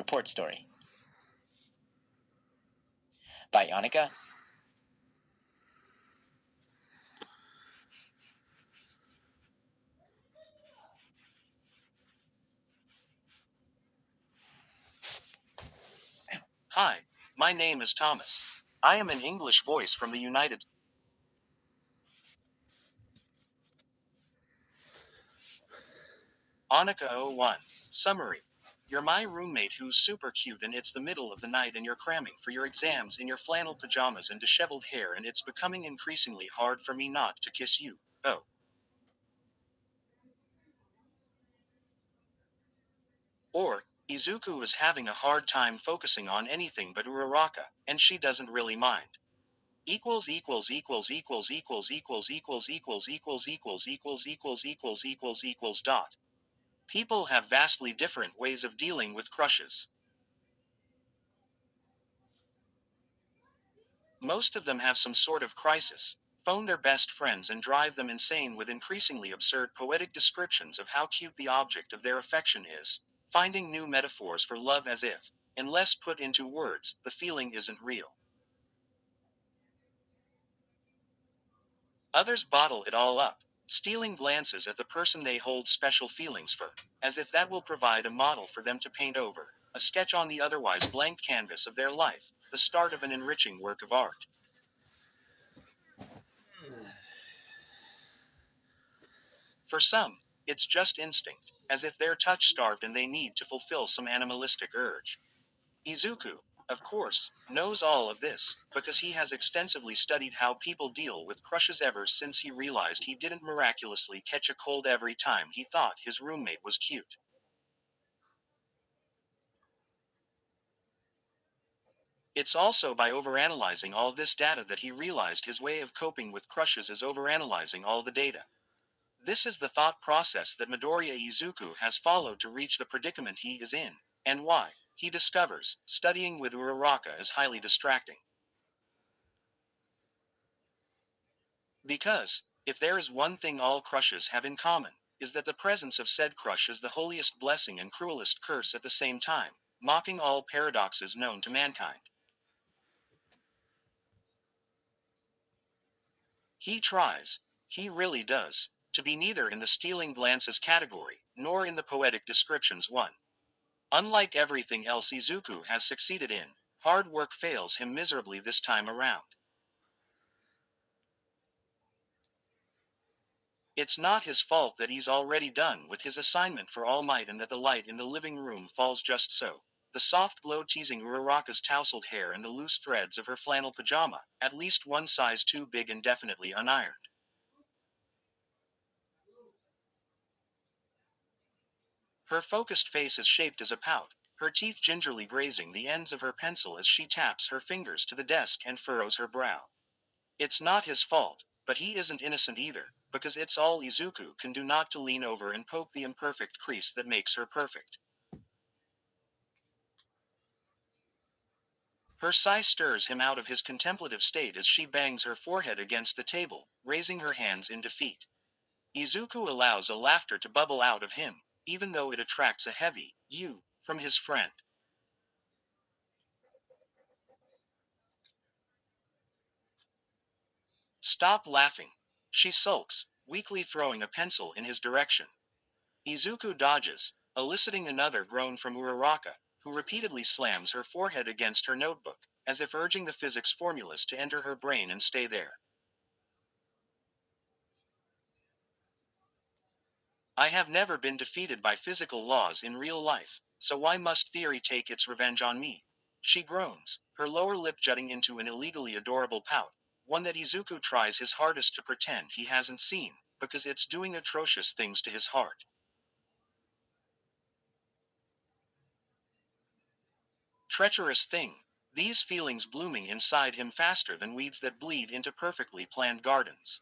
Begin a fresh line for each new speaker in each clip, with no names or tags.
Report Story by Annika.
Hi, my name is Thomas. I am an English voice from the United Annika 01. Summary. You're my roommate who's super cute and it's the middle of the night and you're cramming for your exams in your flannel pajamas and disheveled hair and it's becoming increasingly hard for me not to kiss you. Oh. Or, Izuku is having a hard time focusing on anything but Uraraka, and she doesn't really mind. Equals equals equals equals equals equals equals equals equals equals equals equals equals equals equals dot. People have vastly different ways of dealing with crushes. Most of them have some sort of crisis, phone their best friends and drive them insane with increasingly absurd poetic descriptions of how cute the object of their affection is, finding new metaphors for love as if, unless put into words, the feeling isn't real. Others bottle it all up, stealing glances at the person they hold special feelings for, as if that will provide a model for them to paint over, a sketch on the otherwise blank canvas of their life, the start of an enriching work of art. For some, it's just instinct, as if they're touch-starved and they need to fulfill some animalistic urge. Izuku, of course, knows all of this, because he has extensively studied how people deal with crushes ever since he realized he didn't miraculously catch a cold every time he thought his roommate was cute. It's also by overanalyzing all this data that he realized his way of coping with crushes is overanalyzing all the data. This is the thought process that Midoriya Izuku has followed to reach the predicament he is in, and why, he discovers, studying with Uraraka is highly distracting. Because, if there is one thing all crushes have in common, is that the presence of said crush is the holiest blessing and cruelest curse at the same time, mocking all paradoxes known to mankind. He tries, he really does, to be neither in the stealing glances category, nor in the poetic descriptions one. Unlike everything else Izuku has succeeded in, hard work fails him miserably this time around. It's not his fault that he's already done with his assignment for All Might and that the light in the living room falls just so. The soft glow teasing Uraraka's tousled hair and the loose threads of her flannel pajama, at least one size too big and definitely unironed. Her focused face is shaped as a pout, her teeth gingerly grazing the ends of her pencil as she taps her fingers to the desk and furrows her brow. It's not his fault, but he isn't innocent either, because it's all Izuku can do not to lean over and poke the imperfect crease that makes her perfect. Her sigh stirs him out of his contemplative state as she bangs her forehead against the table, raising her hands in defeat. Izuku allows a laughter to bubble out of him, even though it attracts a heavy "you" from his friend. Stop laughing. She sulks, weakly throwing a pencil in his direction. Izuku dodges, eliciting another groan from Uraraka, who repeatedly slams her forehead against her notebook, as if urging the physics formulas to enter her brain and stay there. I have never been defeated by physical laws in real life, so why must theory take its revenge on me? She groans, her lower lip jutting into an illegally adorable pout, one that Izuku tries his hardest to pretend he hasn't seen, because it's doing atrocious things to his heart. Treacherous thing. These feelings blooming inside him faster than weeds that bleed into perfectly planned gardens.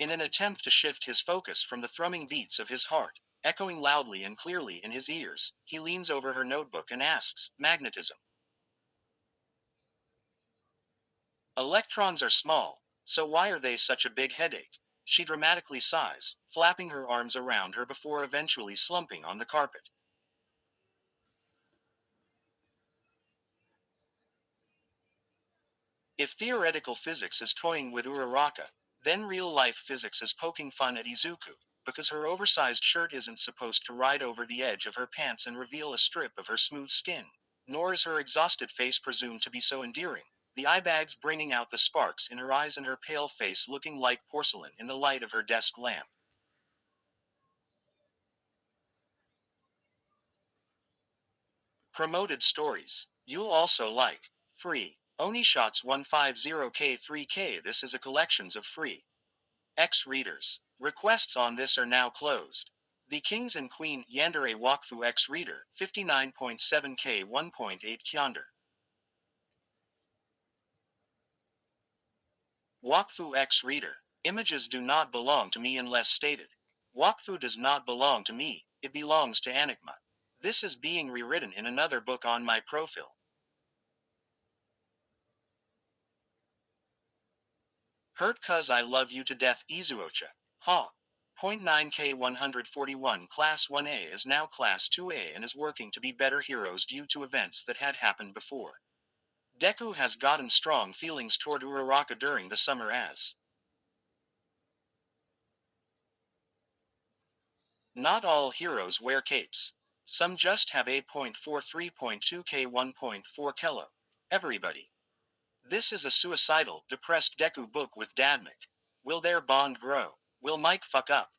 In an attempt to shift his focus from the thrumming beats of his heart, echoing loudly and clearly in his ears, he leans over her notebook and asks, magnetism. Electrons are small, so why are they such a big headache? She dramatically sighs, flapping her arms around her before eventually slumping on the carpet. If theoretical physics is toying with Uraraka, then real-life physics is poking fun at Izuku, because her oversized shirt isn't supposed to ride over the edge of her pants and reveal a strip of her smooth skin, nor is her exhausted face presumed to be so endearing, the eye bags bringing out the sparks in her eyes and her pale face looking like porcelain in the light of her desk lamp. Promoted stories. You'll also like free Oni Shots 150K3K. This is a collections of free X readers. Requests on this are now closed. The Kings and Queen Yandere Wakfu X reader 59.7K 1.8 Kyonder. Wakfu X reader. Images do not belong to me unless stated. Wakfu does not belong to me, it belongs to Enigma. This is being rewritten in another book on my profile. Hurt cuz I love you to death Izuocha. Ha. 0.9K 141 Class 1A is now Class 2A and is working to be better heroes due to events that had happened before. Deku has gotten strong feelings toward Uraraka during the summer as not all heroes wear capes. Some just have a 0.43.2K 1.4 Kelo. Everybody. This is a suicidal, depressed Deku book with Dadmic. Will their bond grow? Will Mike fuck up?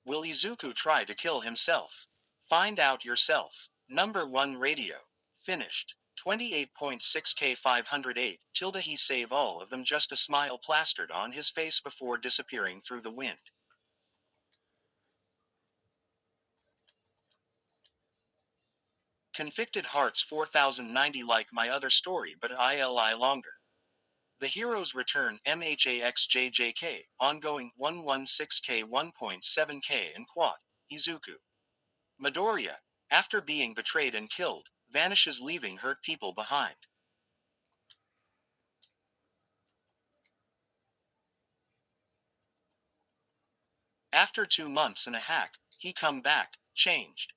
Will Izuku try to kill himself? Find out yourself. Number 1 radio. Finished. 28.6K 508 tilde he save all of them just a smile plastered on his face before disappearing through the wind. Convicted Hearts 4090 like my other story but ILI longer. The Heroes Return MHAXJJK, ongoing 116K 1.7K and quad, Izuku. Midoriya, after being betrayed and killed, vanishes leaving hurt people behind. After 2 months and a hack, he come back, changed.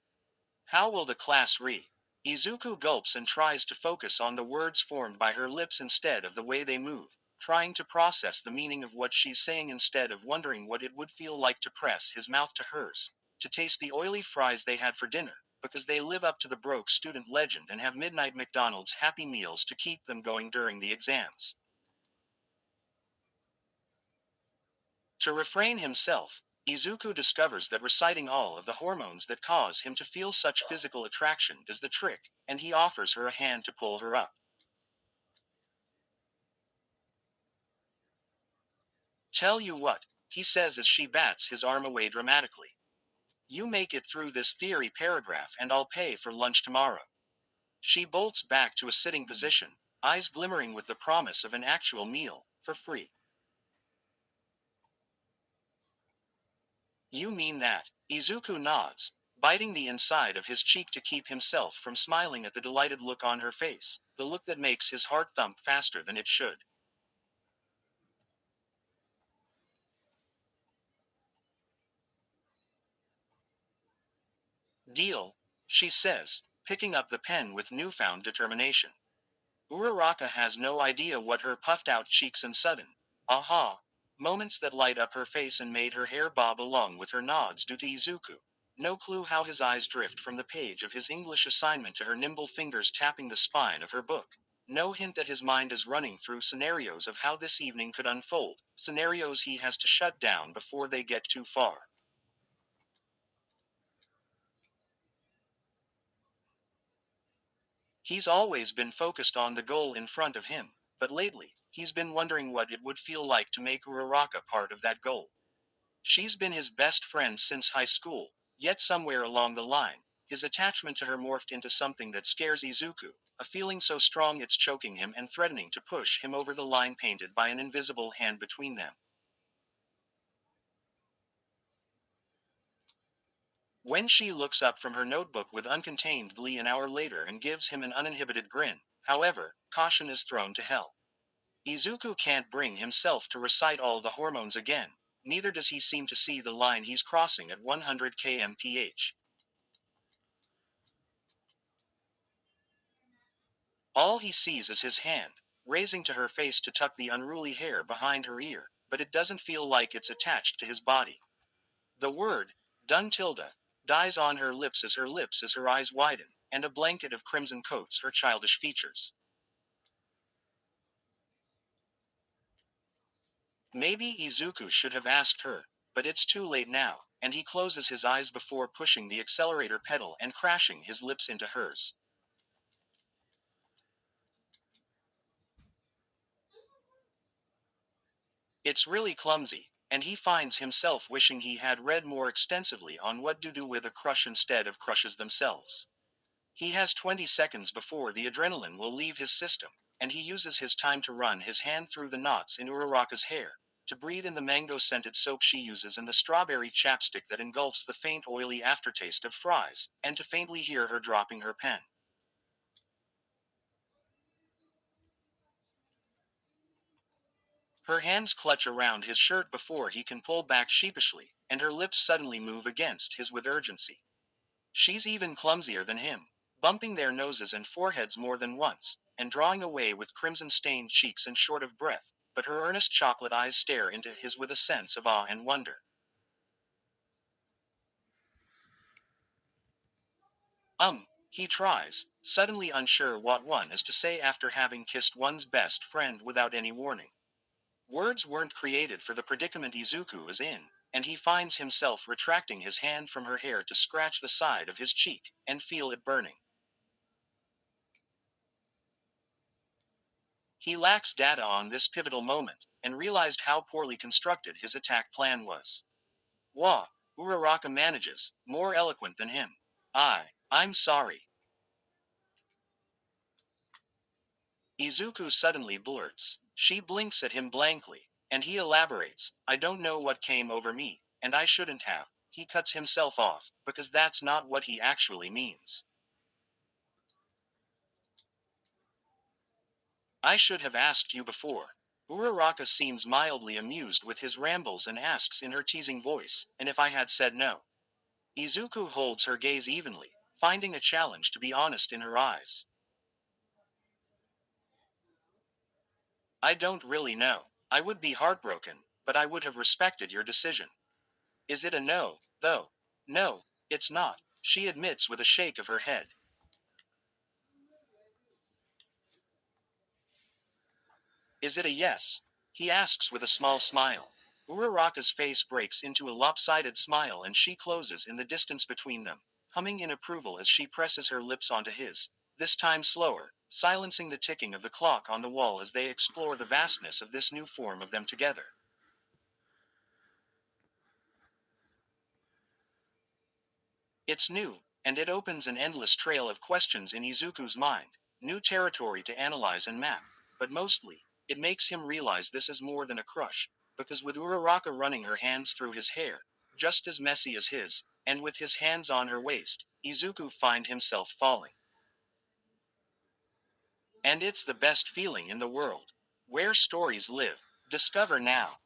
How will the class re? Izuku gulps and tries to focus on the words formed by her lips instead of the way they move, trying to process the meaning of what she's saying instead of wondering what it would feel like to press his mouth to hers, to taste the oily fries they had for dinner, because they live up to the broke student legend and have midnight McDonald's Happy Meals to keep them going during the exams. To refrain himself, Izuku discovers that reciting all of the hormones that cause him to feel such physical attraction does the trick, and he offers her a hand to pull her up. Tell you what, he says as she bats his arm away dramatically. You make it through this theory paragraph and I'll pay for lunch tomorrow. She bolts back to a sitting position, eyes glimmering with the promise of an actual meal, for free. You mean that? Izuku nods, biting the inside of his cheek to keep himself from smiling at the delighted look on her face, the look that makes his heart thump faster than it should. Deal, she says, picking up the pen with newfound determination. Uraraka has no idea what her puffed out cheeks and sudden, aha, moments that light up her face and made her hair bob along with her nods do to Izuku. No clue how his eyes drift from the page of his English assignment to her nimble fingers tapping the spine of her book. No hint that his mind is running through scenarios of how this evening could unfold, scenarios he has to shut down before they get too far. He's always been focused on the goal in front of him, but lately, he's been wondering what it would feel like to make Uraraka part of that goal. She's been his best friend since high school, yet somewhere along the line, his attachment to her morphed into something that scares Izuku, a feeling so strong it's choking him and threatening to push him over the line painted by an invisible hand between them. When she looks up from her notebook with uncontained glee an hour later and gives him an uninhibited grin, however, caution is thrown to hell. Izuku can't bring himself to recite all the hormones again, neither does he seem to see the line he's crossing at 100 kmph. All he sees is his hand, raising to her face to tuck the unruly hair behind her ear, but it doesn't feel like it's attached to his body. The word, done tilde, dies on her lips as her eyes widen, and a blanket of crimson coats her childish features. Maybe Izuku should have asked her, but it's too late now, and he closes his eyes before pushing the accelerator pedal and crashing his lips into hers. It's really clumsy, and he finds himself wishing he had read more extensively on what to do with a crush instead of crushes themselves. He has 20 seconds before the adrenaline will leave his system, and he uses his time to run his hand through the knots in Uraraka's hair, to breathe in the mango-scented soap she uses and the strawberry chapstick that engulfs the faint oily aftertaste of fries, and to faintly hear her dropping her pen. Her hands clutch around his shirt before he can pull back sheepishly, and her lips suddenly move against his with urgency. She's even clumsier than him, bumping their noses and foreheads more than once, and drawing away with crimson-stained cheeks and short of breath, but her earnest chocolate eyes stare into his with a sense of awe and wonder. He tries, suddenly unsure what one is to say after having kissed one's best friend without any warning. Words weren't created for the predicament Izuku is in, and he finds himself retracting his hand from her hair to scratch the side of his cheek, and feel it burning. He lacks data on this pivotal moment, and realized how poorly constructed his attack plan was. Wah! Uraraka manages, more eloquent than him. I'm sorry. Izuku suddenly blurts. She blinks at him blankly, and he elaborates, I don't know what came over me, and I shouldn't have. He cuts himself off, because that's not what he actually means. I should have asked you before. Uraraka seems mildly amused with his rambles and asks in her teasing voice, and if I had said no. Izuku holds her gaze evenly, finding a challenge to be honest in her eyes. I don't really know. I would be heartbroken, but I would have respected your decision. Is it a no, though? No, it's not, she admits with a shake of her head. Is it a yes? He asks with a small smile. Uraraka's face breaks into a lopsided smile and she closes in the distance between them, humming in approval as she presses her lips onto his, this time slower, silencing the ticking of the clock on the wall as they explore the vastness of this new form of them together. It's new, and it opens an endless trail of questions in Izuku's mind, new territory to analyze and map, but mostly, it makes him realize this is more than a crush, because with Uraraka running her hands through his hair, just as messy as his, and with his hands on her waist, Izuku find himself falling. And it's the best feeling in the world. Where stories live. Discover now.